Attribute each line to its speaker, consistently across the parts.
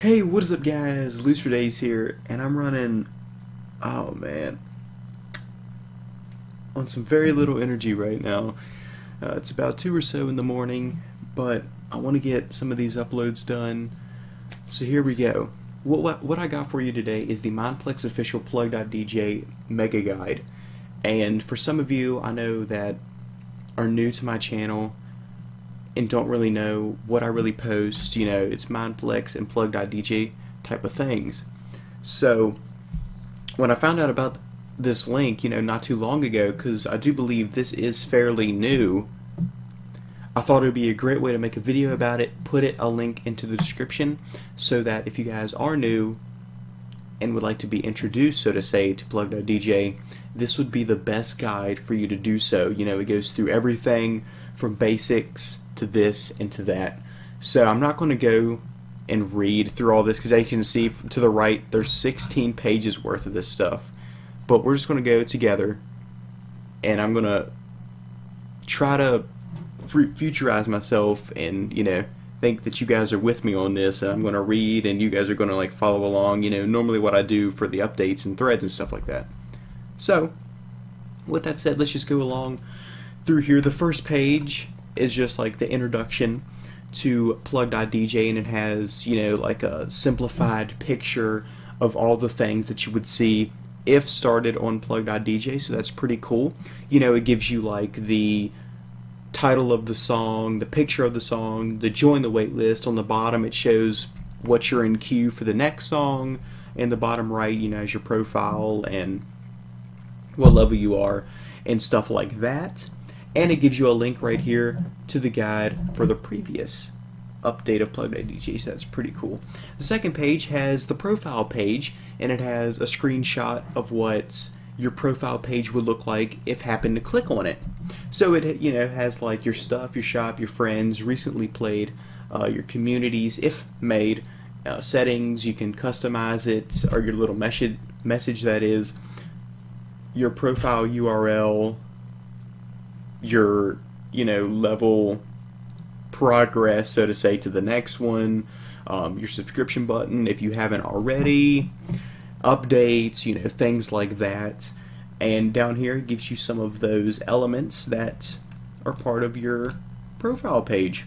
Speaker 1: Hey, what is up guys? Loose for Days here, and I'm running, oh man, on some very little energy right now. It's about 2 or so in the morning, but I want to get some of these uploads done. So here we go. What I got for you today is the Mineplex official Plug.Dj Mega Guide. And for some of you I know that are new to my channel and don't really know what I really post, you know, it's Mineplex and Plug.Dj type of things. So when I found out about this link, you know, not too long ago, because I do believe this is fairly new, I thought it would be a great way to make a video about it, put a link into the description, so that if you guys are new and would like to be introduced, so to say, to Plug.Dj, this would be the best guide for you to do so. You know, it goes through everything from basics to this and to that. So I'm not going to go and read through all this, because as you can see to the right, there's 16 pages worth of this stuff. But we're just going to go together, and I'm going to try to futurize myself and, you know, think that you guys are with me on this. I'm going to read and you guys are going to like follow along, you know, normally what I do for the updates and threads and stuff like that. So with that said, let's just go along through here. The first page is just like the introduction to Plug.Dj, and it has, you know, like a simplified picture of all the things that you would see if started on Plug.Dj, so that's pretty cool. You know, it gives you like the title of the song, the picture of the song, the join the waitlist. On the bottom it shows what you're in queue for the next song, and the bottom right, you know, is your profile and what level you are and stuff like that. And it gives you a link right here to the guide for the previous update of Plug.Dj, so that's pretty cool. The second page has the profile page, and it has a screenshot of what your profile page would look like if happened to click on it. So it, you know, has like your stuff, your shop, your friends, recently played, your communities if made, settings. You can customize it, or your little message that is, your profile URL, your, you know, level progress, so to say, to the next one, your subscription button if you haven't already, updates, you know, things like that. And down here it gives you some of those elements that are part of your profile page.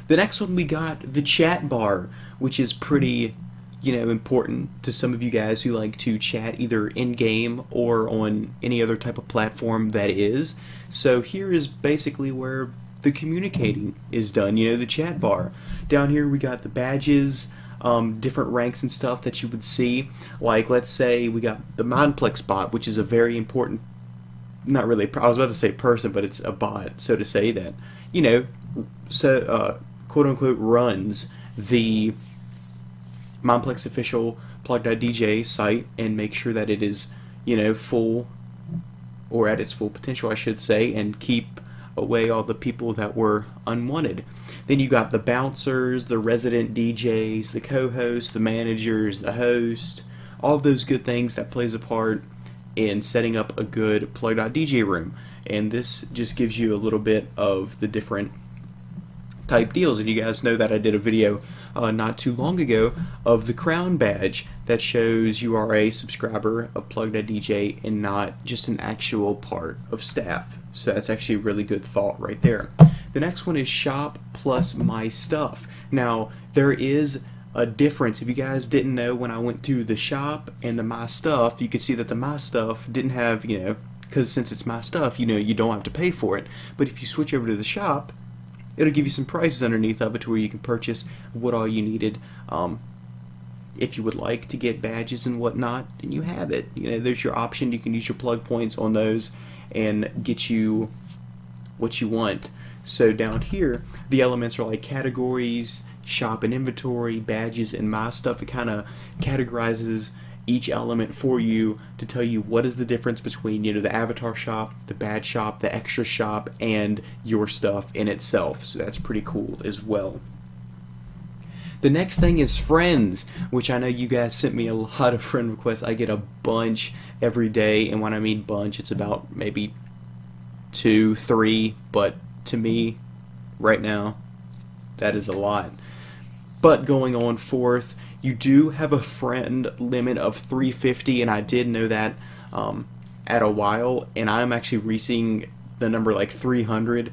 Speaker 1: The next one, we got the chat bar, which is pretty, you know, important to some of you guys who like to chat either in-game or on any other type of platform that is. So here is basically where the communicating is done, you know, the chat bar. Down here we got the badges, different ranks and stuff that you would see. Like, let's say we got the Mineplex bot, which is a very important, not really, I was about to say person, but it's a bot, so to say, that, you know, so quote unquote runs the Mineplex official Plug.Dj site and make sure that it is, you know, full, or at its full potential, I should say, and keep away all the people that were unwanted. Then you got the bouncers, the resident DJs, the co-hosts, the managers, the host, all of those good things that plays a part in setting up a good Plug.Dj room. And this just gives you a little bit of the different type deals. And you guys know that I did a video not too long ago of the crown badge that shows you are a subscriber of Plug.Dj and not just an actual part of staff. So that's actually a really good thought right there. The next one is shop plus my stuff. Now there is a difference. If you guys didn't know, when I went through the shop and the my stuff, you could see that the my stuff didn't have, you know, because since it's my stuff, you know, you don't have to pay for it. But if you switch over to the shop, it'll give you some prices underneath of it to where you can purchase what all you needed. If you would like to get badges and whatnot, then you have it. You know, there's your option. You can use your plug points on those and get you what you want. So down here, the elements are like categories, shop and inventory, badges, and my stuff. It kind of categorizes each element for you to tell you what is the difference between, you know, the avatar shop, the badge shop, the extra shop, and your stuff in itself. So that's pretty cool as well. The next thing is friends, which I know you guys sent me a lot of friend requests. I get a bunch every day, and when I mean bunch, it's about maybe 2, 3, but to me right now that is a lot. But going on forth, you do have a friend limit of 350, and I did know that at a while, and I'm actually reaching the number like 300,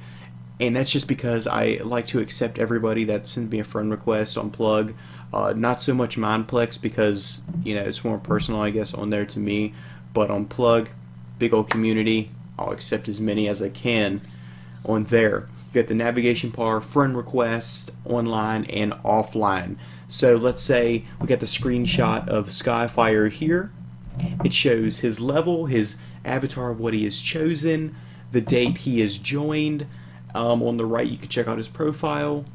Speaker 1: and that's just because I like to accept everybody that sends me a friend request on Plug. Not so much Mineplex because, you know, it's more personal, I guess, on there to me, but on Plug, big old community, I'll accept as many as I can on there. You got the navigation bar, friend request, online and offline. So let's say we got the screenshot of Skyfire here. It shows his level, his avatar of what he has chosen, the date he has joined. On the right, you can check out his profile,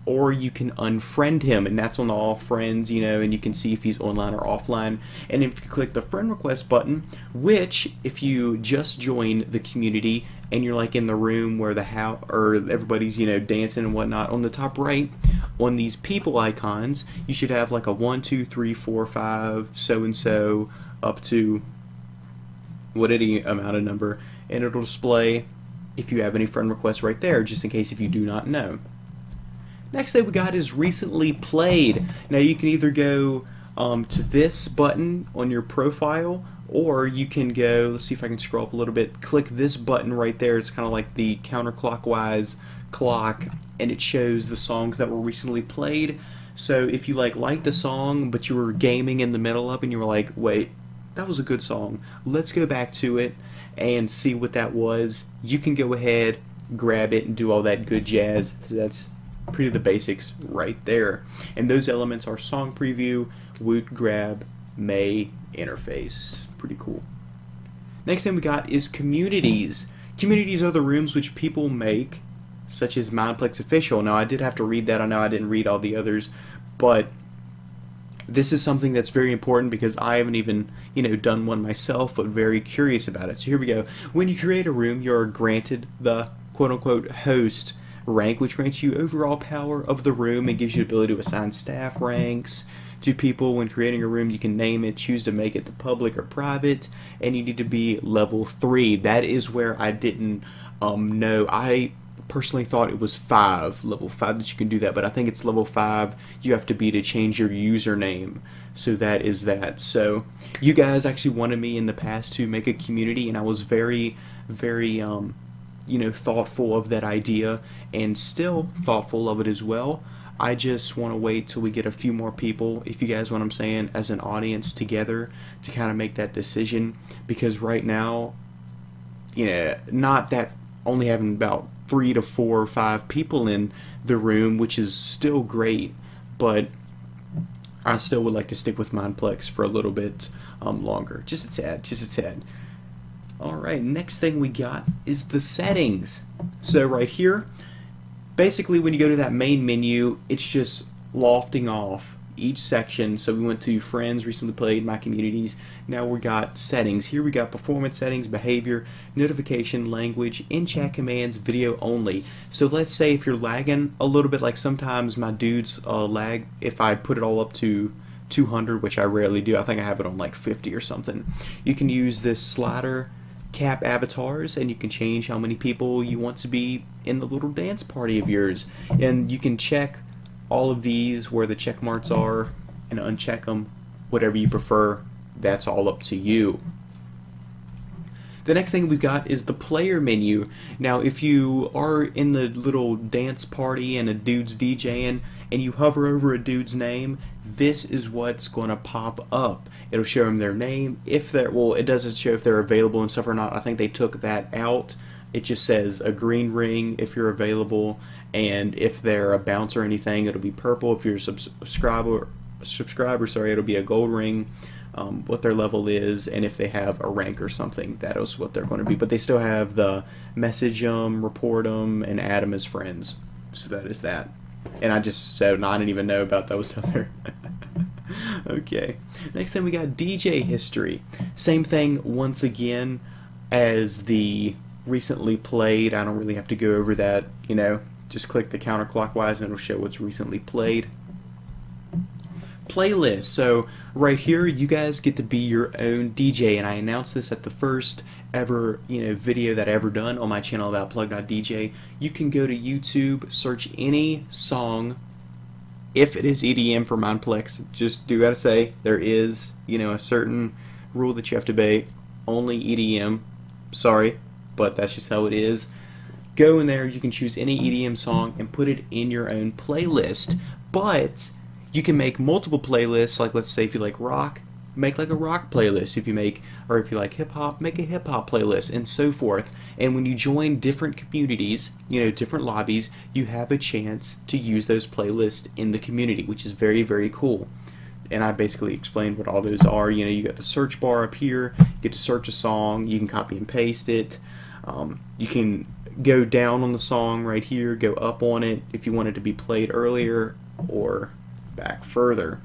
Speaker 1: or you can unfriend him, and that's on the all friends, you know, and you can see if he's online or offline. And if you click the friend request button, which if you just join the community and you're like in the room where the house or everybody's, you know, dancing and whatnot, on the top right on these people icons, you should have like a 1 2 3 4 5 so and so up to what any amount of number, and it'll display if you have any friend requests right there, just in case if you do not know. Next thing we got is recently played. Now you can either go to this button on your profile, or you can go, let's see if I can scroll up a little bit, click this button right there. It's kind of like the counterclockwise clock, and it shows the songs that were recently played. So if you liked a song but you were gaming in the middle of it and you were like, wait, that was a good song, let's go back to it and see what that was, you can go ahead, grab it, and do all that good jazz. So that's pretty the basics right there. And those elements are song preview, woot, grab, may, interface. Pretty cool. Next thing we got is communities. Communities are the rooms which people make, such as Mineplex Official. Now I did have to read that. I know I didn't read all the others, but this is something that's very important because I haven't even, you know, done one myself, but very curious about it. So here we go. When you create a room, you're granted the quote-unquote host rank, which grants you overall power of the room and gives you the ability to assign staff ranks to people. When creating a room, you can name it, choose to make it to public or private, and you need to be level 3. That is where I didn't know. I personally thought it was 5, level 5 that you can do that, but I think it's level 5 you have to be to change your username. So that is that. So you guys actually wanted me in the past to make a community, and I was very you know, thoughtful of that idea, and still thoughtful of it as well. I just want to wait till we get a few more people, if you guys know what I'm saying, as an audience together to kind of make that decision, because right now, you know, not that only having about 3 to 4 or 5 people in the room, which is still great, but I still would like to stick with Mineplex for a little bit longer, just a tad. Alright, next thing we got is the settings. So right here, basically when you go to that main menu, it's just lofting off each section. So we went to friends, recently played, my communities. Now we got settings. Here we got performance settings, behavior, notification, language, in-chat commands, video only. So let's say if you're lagging a little bit, like sometimes my dudes lag if I put it all up to 200, which I rarely do. I think I have it on like 50 or something. You can use this slider, cap avatars, and you can change how many people you want to be in the little dance party of yours. And you can check all of these where the check marks are and uncheck them, whatever you prefer. That's all up to you. The next thing we've got is the player menu. Now if you are in the little dance party and a dude's DJing and you hover over a dude's name, this is what's going to pop up. It'll show them their name, if they're, well, it doesn't show if they're available and stuff or not. I think they took that out. It just says a green ring if you're available, and if they're a bounce or anything, it'll be purple. If you're a subscriber, it'll be a gold ring. What their level is, and if they have a rank or something, that is what they're going to be. But they still have the message them, report them, and add them as friends. So that is that. And I just said, no, I didn't even know about those other. Okay. Next thing we got DJ history. Same thing once again as the recently played. I don't really have to go over that, you know. Just click the counterclockwise and it'll show what's recently played. Playlist. So right here you guys get to be your own DJ, and I announced this at the first ever, you know, video that I ever done on my channel about Plug.Dj. You can go to YouTube, search any song if it is EDM for Mineplex, just do gotta say there is, a certain rule that you have to obey. Only EDM. Sorry, but that's just how it is. Go in there, you can choose any EDM song and put it in your own playlist. But you can make multiple playlists, like let's say if you like rock, make like a rock playlist. If you like hip hop, make a hip hop playlist, and so forth. And when you join different communities, different lobbies, you have a chance to use those playlists in the community, which is very, very cool. And I basically explained what all those are. You got the search bar up here, you get to search a song, you can copy and paste it. You can go down on the song right here, go up on it if you want it to be played earlier or back further.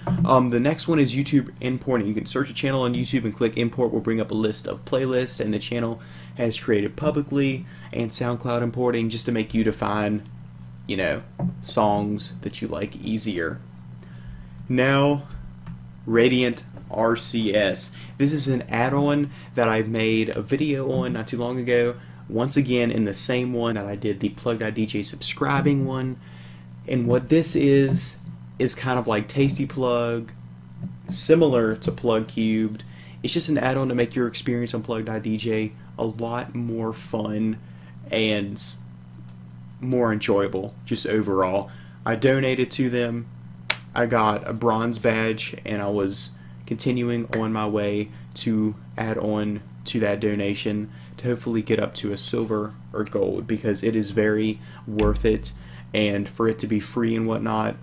Speaker 1: The next one is YouTube importing. You can search a channel on YouTube and click import. Will bring up a list of playlists, and the channel has created publicly, and SoundCloud importing just to make you define, songs that you like easier. Now, Radiant RCS. This is an add-on that I made a video on not too long ago. Once again, in the same one that I did the Plug.Dj subscribing one. And what this is kind of like Tasty Plug, similar to Plug Cubed. It's just an add-on to make your experience on Plug.Dj a lot more fun and more enjoyable, just overall. I donated to them. I got a bronze badge, and I was continuing on my way to add on to that donation to hopefully get up to a silver or gold, because it is very worth it. And for it to be free and whatnot,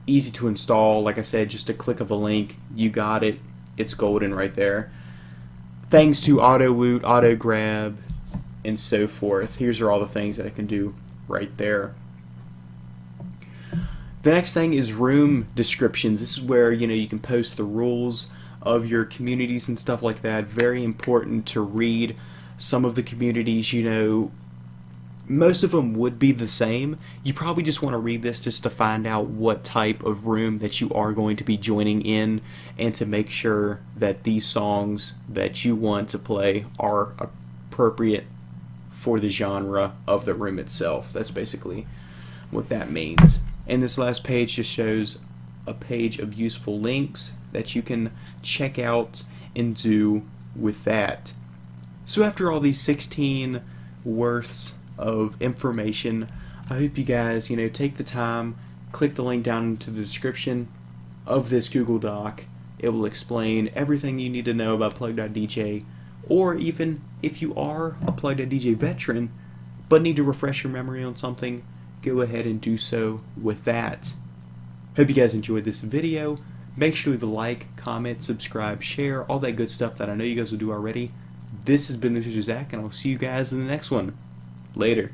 Speaker 1: easy to install, like I said, just a click of a link, you got it. It's golden right there. Thanks to auto woot, auto grab, and so forth. Here's all the things that I can do right there. The next thing is room descriptions. This is where you can post the rules of your communities and stuff like that. Very important to read some of the communities. Most of them would be the same. You probably just want to read this just to find out what type of room that you are going to be joining in, and to make sure that these songs that you want to play are appropriate for the genre of the room itself. That's basically what that means. And this last page just shows a page of useful links that you can check out and do with that. So after all these 16 worths of information, I hope you guys, take the time, click the link down into the description of this Google Doc. It will explain everything you need to know about Plug.Dj, or even if you are a Plug.Dj veteran but need to refresh your memory on something, go ahead and do so with that. Hope you guys enjoyed this video. Make sure to leave a like, comment, subscribe, share, all that good stuff that I know you guys will do already. This has been Mr. Zach, and I'll see you guys in the next one. Later.